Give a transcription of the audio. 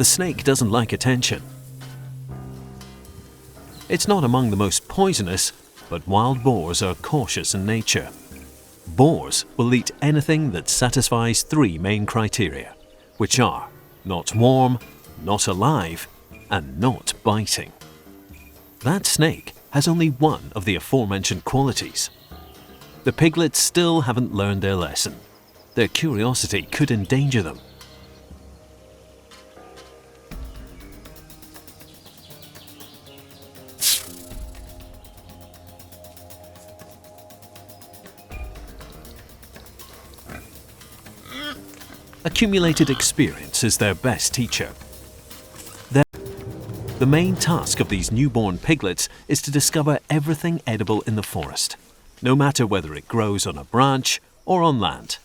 The snake doesn't like attention. It's not among the most poisonous, but wild boars are cautious in nature. Boars will eat anything that satisfies three main criteria, which are not warm, not alive, and not biting. That snake has only one of the aforementioned qualities. The piglets still haven't learned their lesson. Their curiosity could endanger them. Accumulated experience is their best teacher. The main task of these newborn piglets is to discover everything edible in the forest, no matter whether it grows on a branch or on land.